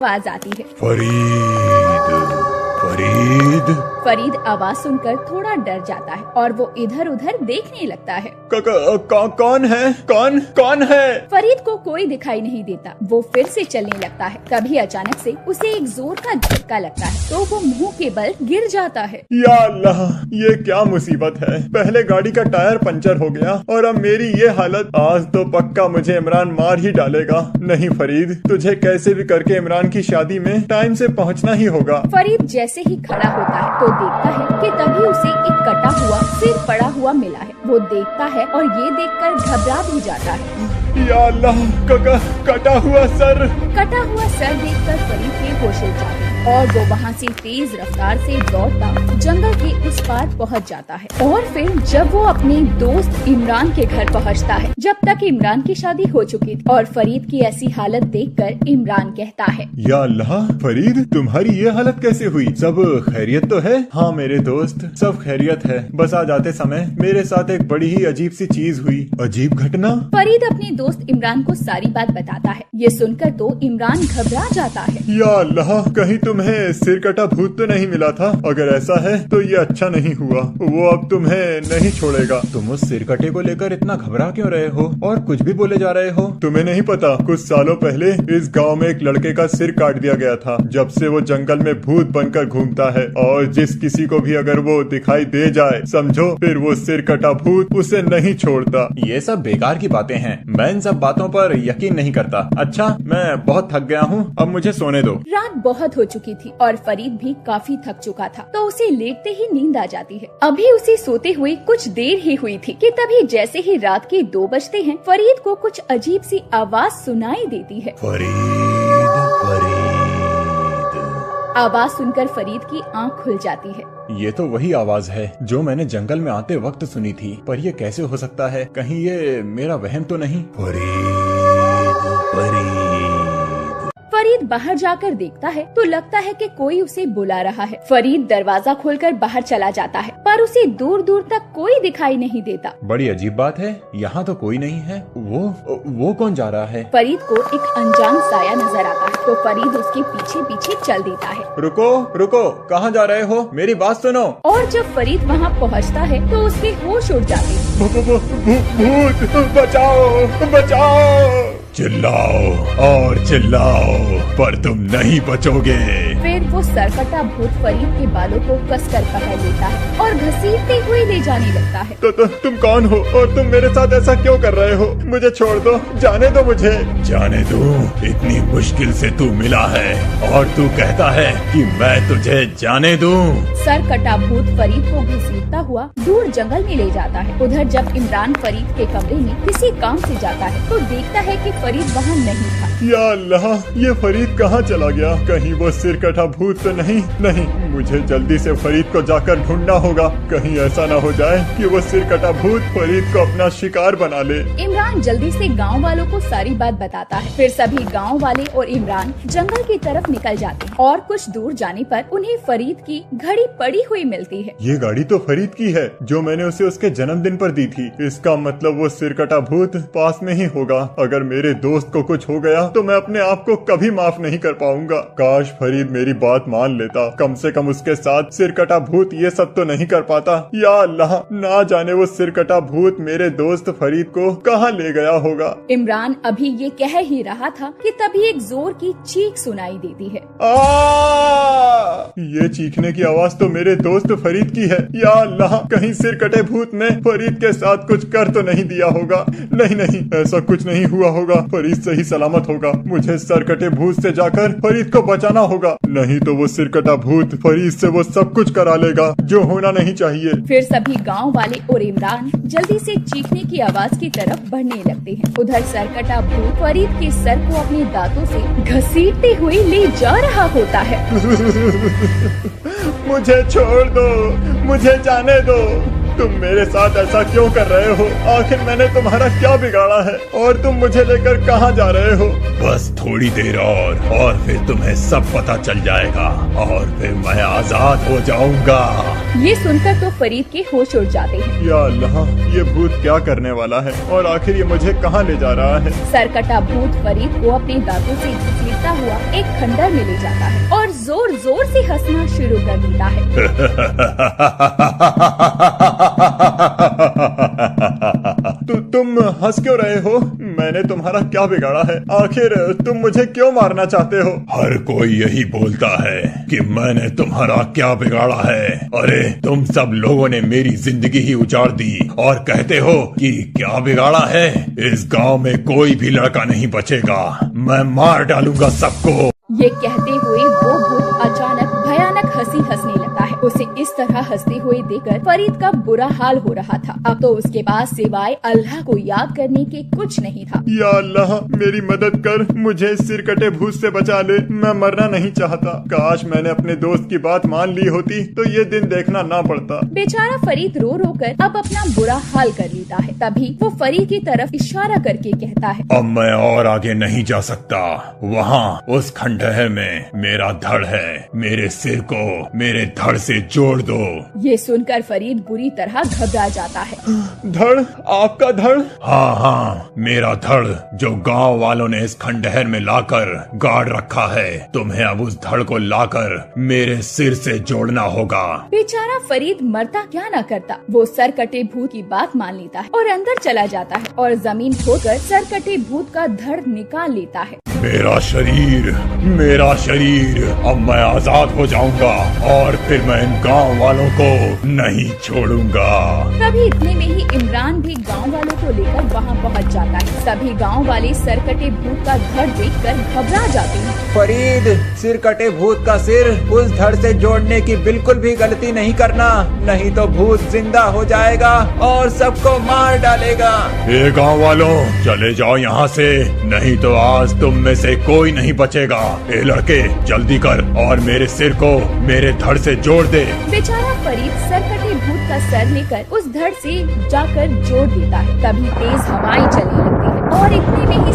आवाज आती है। फरीद, फरीद। फरीद आवाज सुनकर थोड़ा डर जाता है और वो इधर उधर देखने लगता है। कौन है? कौन है? फरीद को कोई दिखाई नहीं देता। वो फिर से चलने लगता है। तभी अचानक से उसे एक जोर का झटका लगता है तो वो मुंह के बल गिर जाता है। या अल्लाह, ये क्या मुसीबत है। पहले गाड़ी का टायर पंचर हो गया और अब मेरी ये हालत। आज तो पक्का मुझे इमरान मार ही डालेगा। नहीं फरीद, तुझे कैसे भी करके इमरान की शादी में टाइम से पहुंचना ही होगा। फरीद जैसे ही खड़ा होता है तो देखता है कि तभी उसे एक कटा हुआ सिर पड़ा हुआ मिला है। वो देखता है और ये देखकर घबरा भी जाता है। या अल्लाह, कटा हुआ सर। कटा हुआ सर देखकर फरीद के होश उड़ जाते हैं और वो वहाँ से तेज रफ्तार से दौड़ता जंगल के उस पार पहुँच जाता है। और फिर जब वो अपने दोस्त इमरान के घर पहुँचता है, जब तक इमरान की शादी हो चुकी थी, और फरीद की ऐसी हालत देखकर इमरान कहता है, या अल्लाह फरीद, तुम्हारी ये हालत कैसे हुई? सब खैरियत तो है? हाँ मेरे दोस्त, सब खैरियत है। बस आज आते समय मेरे साथ एक बड़ी ही अजीब सी चीज हुई। अजीब घटना? फरीद अपने दोस्त इमरान को सारी बात बताता है। ये सुनकर तो इमरान घबरा जाता है। या अल्लाह, कहीं तुम्हें सिर कटा भूत तो नहीं मिला था? अगर ऐसा है तो ये अच्छा नहीं हुआ। वो अब तुम्हें नहीं छोड़ेगा। तुम उस सिर कटे को लेकर इतना घबरा क्यों रहे हो और कुछ भी बोले जा रहे हो? तुम्हें नहीं पता, कुछ सालों पहले इस गांव में एक लड़के का सिर काट दिया गया था। जब से वो जंगल में भूत बनकर घूमता है और जिस किसी को भी अगर वो दिखाई दे जाए, समझो फिर वो सिर कटा भूत उसे नहीं छोड़ता। ये सब बेकार की बातें हैं। मैं इन सब बातों पर यकीन नहीं करता। अच्छा, मैं बहुत थक गया हूँ, अब मुझे सोने दो। रात बहुत हो चुकी थी और फरीद भी काफी थक चुका था तो उसे लेटते ही नींद आ जाती है। अभी उसे सोते हुए कुछ देर ही हुई थी कि तभी जैसे ही रात के 2 बजते हैं, फरीद को कुछ अजीब सी आवाज सुनाई देती है। फरीद, फरीद। आवाज सुनकर फरीद की आंख खुल जाती है। ये तो वही आवाज है जो मैंने जंगल में आते वक्त सुनी थी, पर ये कैसे हो सकता है? कहीं ये मेरा वहम तो नहीं? फरीद, फरीद। फरीद बाहर जाकर देखता है तो लगता है कि कोई उसे बुला रहा है। फरीद दरवाजा खोलकर बाहर चला जाता है पर उसे दूर दूर तक कोई दिखाई नहीं देता। बड़ी अजीब बात है, यहाँ तो कोई नहीं है। वो कौन जा रहा है? फरीद को एक अनजान साया नजर आता है तो फरीद उसके पीछे पीछे चल देता है। रुको रुको, कहाँ जा रहे हो? मेरी बात सुनो। और जब फरीद वहाँ पहुँचता है तो उसके होश उड़ जाते हैं। भूत, बचाओ बचाओ। चिल्लाओ और चिल्लाओ पर तुम नहीं बचोगे। फिर वो सरकटा भूत फरीद के बालों को कसकर पकड़ लेता है और घसीटते हुए ले जाने लगता है। तो तुम कौन हो और तुम मेरे साथ ऐसा क्यों कर रहे हो? मुझे छोड़ दो, जाने दो मुझे। जाने दो? इतनी मुश्किल से तू मिला है और तू कहता है कि मैं तुझे जाने दूं? सरकटा भूत फरीद को घसीटता हुआ दूर जंगल में ले जाता है। उधर जब इमरान फरीद के कमरे में किसी काम से जाता है तो देखता है कि फरीद वहाँ नहीं था। या अल्लाह, ये फरीद कहाँ चला गया? कहीं वो सिर कटा भूत तो नहीं? नहीं, मुझे जल्दी से फरीद को जाकर ढूंढना होगा। कहीं ऐसा ना हो जाए कि वो सिर कटा भूत फरीद को अपना शिकार बना ले। इमरान जल्दी से गांव वालों को सारी बात बताता है। फिर सभी गांव वाले और इमरान जंगल की तरफ निकल जाते हैं और कुछ दूर जाने पर उन्हें फरीद की घड़ी पड़ी हुई मिलती है। ये गाड़ी तो फरीद की है जो मैंने उसे उसके जन्मदिन पर दी थी। इसका मतलब वो सिर कटा भूत पास में ही होगा। अगर मेरे दोस्त को कुछ हो गया तो मैं अपने आप को कभी माफ नहीं कर पाऊंगा। काश फरीद मेरी बात मान लेता, कम से कम उसके साथ सिर कटा भूत ये सब तो नहीं कर पाता। या अल्लाह, ना जाने वो सिर कटा भूत मेरे दोस्त फरीद को कहाँ ले गया होगा। इमरान अभी ये कह ही रहा था कि तभी एक जोर की चीख सुनाई देती है। ये चीखने की आवाज तो मेरे दोस्त फरीद की है। या अल्लाह, कहीं सिर कटे भूत ने फरीद के साथ कुछ कर तो नहीं दिया होगा? नहीं नहीं, ऐसा कुछ नहीं हुआ होगा। फरीद सही सलामत होगा। मुझे सर कटे भूत से जाकर फरीद को बचाना होगा, नहीं तो वो सिर कटा भूत फरीद से वो सब कुछ करा लेगा जो होना नहीं चाहिए। फिर सभी गांव वाले और इमरान जल्दी से चीखने की आवाज की तरफ बढ़ने लगते हैं। उधर सरकटा भूत फरीद के सर को अपने दांतों से घसीटते हुए ले जा रहा होता है। मुझे छोड़ दो, मुझे जाने दो। तुम मेरे साथ ऐसा क्यों कर रहे हो? आखिर मैंने तुम्हारा क्या बिगाड़ा है और तुम मुझे लेकर कहाँ जा रहे हो? बस थोड़ी देर और फिर तुम्हें सब पता चल जाएगा और फिर मैं आजाद हो जाऊंगा। ये सुनकर तो फरीद के होश उड़ जाते हैं। या अल्लाह, ये भूत क्या करने वाला है और आखिर ये मुझे कहाँ ले जा रहा है? सरकटा भूत फरीद को अपने दांतों से घसीटता हुआ एक खंडर में ले जाता है और जोर जोर से हंसना शुरू कर देता है। तुम हंस क्यों रहे हो? मैंने तुम्हारा क्या बिगाड़ा है? आखिर तुम मुझे क्यों मारना चाहते हो? हर कोई यही बोलता है कि मैंने तुम्हारा क्या बिगाड़ा है। अरे तुम सब लोगों ने मेरी जिंदगी ही उजाड़ दी और कहते हो कि क्या बिगाड़ा है। इस गांव में कोई भी लड़का नहीं बचेगा, मैं मार डालूंगा सबको। ये कहते हुए वो भूत अचानक भयानक हंसी हंसने लगता है। उसे इस तरह हंसते हुए देखकर फरीद का बुरा हाल हो रहा था। अब तो उसके पास सिवाय अल्लाह को याद करने के कुछ नहीं था। या अल्लाह, मेरी मदद कर, मुझे सिरकटे भूत से बचा ले। मैं मरना नहीं चाहता। काश मैंने अपने दोस्त की बात मान ली होती तो ये दिन देखना ना पड़ता। बेचारा फरीद रो रो कर अब अपना बुरा हाल कर लेता है। तभी वो फरीद की तरफ इशारा करके कहता है, अब मैं और आगे नहीं जा सकता। वहाँ उस खंडहर में मेरा धड़ है, मेरे सिर को मेरे धड़ से जोड़ दो। ये सुनकर फरीद बुरी तरह घबरा जाता है। धड़? आपका धड़? हाँ, मेरा धड़ जो गांव वालों ने इस खंडहर में लाकर गाड़ रखा है। तुम्हें अब उस धड़ को लाकर मेरे सिर से जोड़ना होगा। बेचारा फरीद मरता क्या न करता, वो सरकटे भूत की बात मान लेता है और अंदर चला जाता है और जमीन खोदकर सरकटे भूत का धड़ निकाल लेता है। मेरा शरीर, अब मैं आजाद हो जाऊंगा और फिर मैं इन गांव वालों को नहीं छोड़ूंगा। तभी इतने में ही इमरान भी गांव वालों को लेकर वहां पहुंच जाता है। सभी गांव वाले सरकटे भूत का धड़ देखकर घबरा जाते हैं। फरीद, सिर कटे भूत का सिर उस धड़ से जोड़ने की बिल्कुल भी गलती नहीं करना, नहीं तो भूत जिंदा हो जाएगा और सबको मार डालेगा। ये गांव वालों, चले जाओ यहाँ से, नहीं तो आज तुम में से कोई नहीं बचेगा। ए लड़के, जल्दी कर और मेरे सिर को मेरे धड़ से जोड़ दे। बेचारा फरीद सरकटे भूत का सर लेकर उस धड़ से जाकर जोड़ देता है। तभी तेज हवाएं चलने लगती है और इतने में ही